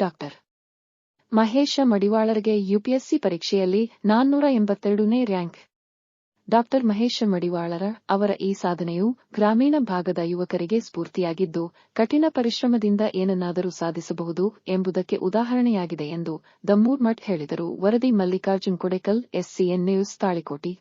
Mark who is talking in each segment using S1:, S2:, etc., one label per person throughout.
S1: Doctor Mahesh ಮಡಿವಾಳರಿಗೆ UPSC ಪರೀಕ್ಷೆಯಲ್ಲಿ 482ನೇ rank. Doctor Mahesh Madivalar ಅವರ ಈ ಸಾಧನೆಯು ಗ್ರಾಮೀಣ ಭಾಗದ ಯುವಕರಿಗೆ ಸ್ಫೂರ್ತಿಯಾಗಿದ್ದು, ಕಠಿಣ ಪರಿಶ್ರಮದಿಂದ ಏನನ್ನಾದರೂ ಸಾಧಿಸಬಹುದು ಎಂಬುದಕ್ಕೆ ಉದಾಹರಣೆಯಾಗಿದೆ ಎಂದು ದಮ್ಮೂರ್ ಮಠ್ ಹೇಳಿದರು. ವರದಿ ಮಲ್ಲಿಕಾರ್ಜುನ್ ಕೊಡೆಕಲ್, SCN ನ್ಯೂಸ್, ತಾಳಿಕೋಟಿ.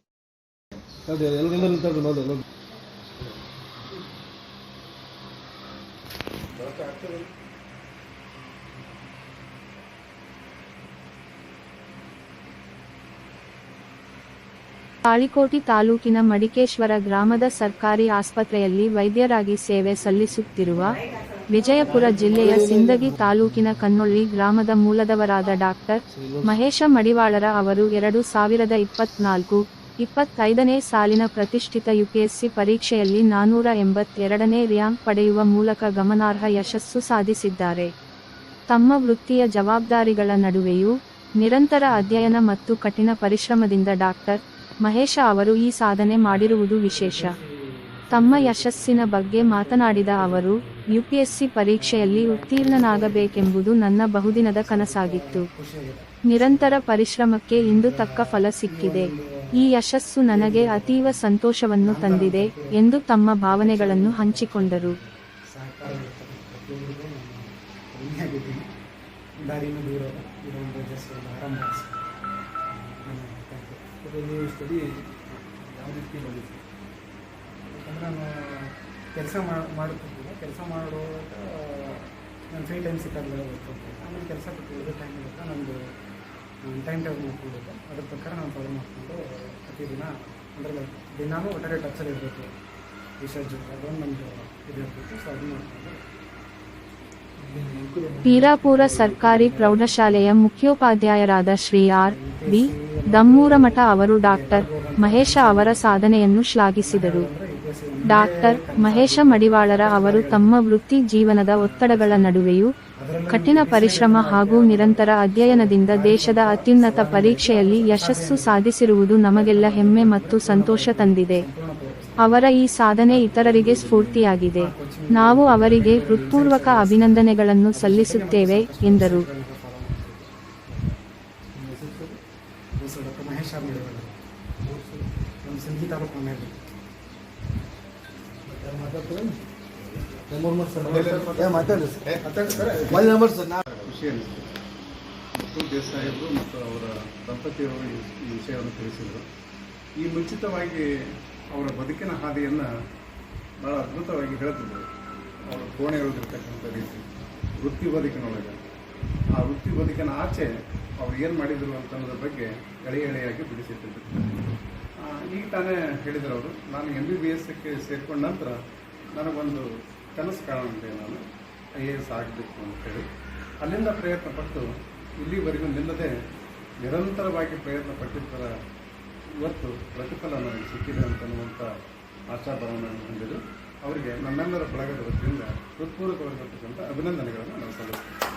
S2: ತಾಳಿಕೋಟಿ ತಾಲೂಕಿನ ಮಡಿಕೇಶ್ವರ ಗ್ರಾಮದ ಸರ್ಕಾರಿ ಆಸ್ಪತ್ರೆಯಲ್ಲಿ ವೈದ್ಯರಾಗಿ ಸೇವೆ ಸಲ್ಲಿಸುತ್ತಿರುವ ವಿಜಯಪುರ ಜಿಲ್ಲೆಯ ಸಿಂದಗಿ ತಾಲೂಕಿನ ಕನ್ನೊಳ್ಳಿ ಗ್ರಾಮದ ಮೂಲದವರಾದ ಡಾಕ್ಟರ್ ಮಹೇಶ ಮಡಿವಾಳರ ಅವರು 2024-25ನೇ ಸಾಲಿನ ಪ್ರತಿಷ್ಠಿತ ಯುಪಿಎಸ್ಸಿ ಪರೀಕ್ಷೆಯಲ್ಲಿ 482ನೇ ರ್ಯಾಂಕ್ ಪಡೆಯುವ ಮೂಲಕ ಗಮನಾರ್ಹ ಯಶಸ್ಸು ಸಾಧಿಸಿದ್ದಾರೆ. ತಮ್ಮ ವೃತ್ತಿಯ ಜವಾಬ್ದಾರಿಗಳ ನಡುವೆಯೂ ನಿರಂತರ ಅಧ್ಯಯನ ಮತ್ತು ಕಠಿಣ ಪರಿಶ್ರಮದಿಂದ ಡಾಕ್ಟರ್ ಮಹೇಶ ಅವರು ಈ ಸಾಧನೆ ಮಾಡಿರುವುದು ವಿಶೇಷ. ತಮ್ಮ ಯಶಸ್ಸಿನ ಬಗ್ಗೆ ಮಾತನಾಡಿದ ಅವರು, ಯುಪಿಎಸ್ಸಿ ಪರೀಕ್ಷೆಯಲ್ಲಿ ಉತ್ತೀರ್ಣನಾಗಬೇಕೆಂಬುದು ನನ್ನ ಬಹುದಿನದ ಕನಸಾಗಿತ್ತು. ನಿರಂತರ ಪರಿಶ್ರಮಕ್ಕೆ ಇಂದು ತಕ್ಕ ಫಲ ಸಿಕ್ಕಿದೆ. ಈ ಯಶಸ್ಸು ನನಗೆ ಅತೀವ ಸಂತೋಷವನ್ನು ತಂದಿದೆ ಎಂದು ತಮ್ಮ ಭಾವನೆಗಳನ್ನು ಹಂಚಿಕೊಂಡರು.
S3: ಸ್ಟಡಿ ಯಾವ ರೀತಿ ಬಂದಿತ್ತು ಯಾಕಂದರೆ ನಾನು ಕೆಲಸ ಮಾಡುತ್ತಿದ್ದಿಲ್ಲ. ಕೆಲಸ ಮಾಡುವಾಗ ನಾನು ಫ್ರೀ ಟೈಮ್ ಸಿಕ್ಕಾಗಲೇ ಓದ್ಕೊಳ್ತೀನಿ. ಆಮೇಲೆ ಕೆಲಸ ಬಿಟ್ಟು ಟೈಮ್ ಇರುತ್ತೆ, ನಮ್ಮದು ಟೈಮ್ ಟೇಬಲ್ ಮಾಡ್ಕೊಂಡಿದ್ದೆ. ಅದ್ರ ಪ್ರಕಾರ ನಾನು ಫಾಲೋ ಮಾಡಿಕೊಂಡು ಪ್ರತಿದಿನ ಅಂದರೆ ದಿನಾನು ಒಟ್ಟಾರೆ ಟಚಲ್ಲಿ ಇರಬೇಕು ವಿಷಯ ಜೊತೆ, ಅದೊಂದು ನಮ್ಮದು ಇದು ಇರಬೇಕು. ಸೊ ಅದನ್ನು ಮಾಡಿಕೊಂಡು
S2: ಪೀರಾಪುರ ಸರ್ಕಾರಿ ಪ್ರೌಢಶಾಲೆಯ ಮುಖ್ಯೋಪಾಧ್ಯಾಯರಾದ ಶ್ರೀ R.B. ದಮ್ಮೂರಮಠ ಅವರು ಡಾಕ್ಟರ್ ಮಹೇಶ ಅವರ ಸಾಧನೆಯನ್ನು ಶ್ಲಾಘಿಸಿದರು. ಡಾಕ್ಟರ್ ಮಹೇಶ ಮಡಿವಾಳರ ಅವರು ತಮ್ಮ ವೃತ್ತಿ ಜೀವನದ ಒತ್ತಡಗಳ ನಡುವೆಯೂ ಕಠಿಣ ಪರಿಶ್ರಮ ಹಾಗೂ ನಿರಂತರ ಅಧ್ಯಯನದಿಂದ ದೇಶದ ಅತ್ಯುನ್ನತ ಪರೀಕ್ಷೆಯಲ್ಲಿ ಯಶಸ್ಸು ಸಾಧಿಸಿರುವುದು ನಮಗೆಲ್ಲ ಹೆಮ್ಮೆ ಮತ್ತು ಸಂತೋಷ ತಂದಿದೆ. ಅವರ ಈ ಸಾಧನೆ ಇತರರಿಗೆ ಸ್ಫೂರ್ತಿಯಾಗಿದೆ. ನಾವು ಅವರಿಗೆ ಹೃತ್ಪೂರ್ವಕ ಅಭಿನಂದನೆಗಳನ್ನು ಸಲ್ಲಿಸುತ್ತೇವೆ ಎಂದರು.
S3: ಮಹೇಶ ನಮ್ಮ ಸಿಂಧಿ ತಾಲೂಕು ಮನೆಯಲ್ಲಿ
S4: ಖುಷಿ ಅನಿಸ್ತು. ಮುತ್ತು ದೇಸಾಯಿಯವರು ಮತ್ತು ಅವರ ದಂಪತಿಯವರು ಈ ವಿಷಯವನ್ನು ತಿಳಿಸಿದರು. ಈ ಮುಂಚಿತವಾಗಿ ಅವರ ಬದುಕಿನ ಹಾದಿಯನ್ನು ಭಾಳ ಅದ್ಭುತವಾಗಿ ಹೇಳ್ತಿದ್ದರು. ಅವರ ಕೋಣೆಯೊಳಗಿರ್ತಕ್ಕಂಥ ರೀತಿ ವೃತ್ತಿ ಬದುಕಿನೊಳಗೆ, ಆ ವೃತ್ತಿ ಬದುಕಿನ ಆಚೆ ಅವ್ರು ಏನು ಮಾಡಿದರು ಅಂತನ್ನೋದ್ರ ಬಗ್ಗೆ ಎಳೆಯಾಗಿ ಬಿಡಿಸಿಟ್ಟಿದ್ರು. ಈಗ ತಾನೇ ಹೇಳಿದರು ಅವರು, ನಾನು MBBSಕ್ಕೆ ಸೇರಿಕೊಂಡ ನಂತರ ನನಗೊಂದು ಕನಸು ಕಾಣುವಂತೆ, ನಾನು IAS ಆಗಬೇಕು ಅಂತೇಳಿ ಅಲ್ಲಿಂದ ಪ್ರಯತ್ನ ಪಟ್ಟು ಇಲ್ಲಿವರೆಗೂ ನಿಲ್ಲದೆ ನಿರಂತರವಾಗಿ ಪ್ರಯತ್ನ ಪಟ್ಟಿದ್ದರ ಇವತ್ತು ಪ್ರತಿಫಲ ನನಗೆ ಸಿಕ್ಕಿದೆ ಅಂತನ್ನುವಂಥ ಆಶಾಭಾವನೆಯನ್ನು ಹೊಂದಿದ್ದು ಅವರಿಗೆ ನಮ್ಮೆಲ್ಲರ ಬಳಗದ ವತಿಯಿಂದ ಹೃತ್ಪೂರ್ವಕವಾಗಿರ್ತಕ್ಕಂಥ ಅಭಿನಂದನೆಗಳನ್ನು ನಾನು ಸಲ್ಲಿಸ್ತೇನೆ.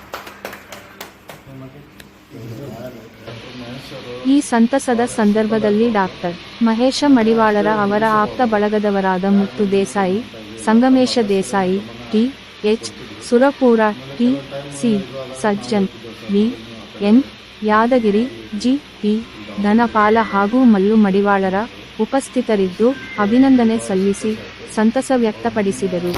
S2: ಈ ಸಂತಸದ ಸಂದರ್ಭದಲ್ಲಿ ಡಾಕ್ಟರ್ ಮಹೇಶ ಮಡಿವಾಳರ ಅವರ ಆಪ್ತ ಬಳಗದವರಾದ ಮುತ್ತು Desai, Sangamesha Desai, T.H. Surapura, T.C. Sajjan, V.N. Yadgir, G.P. Dhanapala ಹಾಗೂ ಮಲ್ಲು ಮಡಿವಾಳರ ಉಪಸ್ಥಿತರಿದ್ದು ಅಭಿನಂದನೆ ಸಲ್ಲಿಸಿ ಸಂತಸ ವ್ಯಕ್ತಪಡಿಸಿದರು.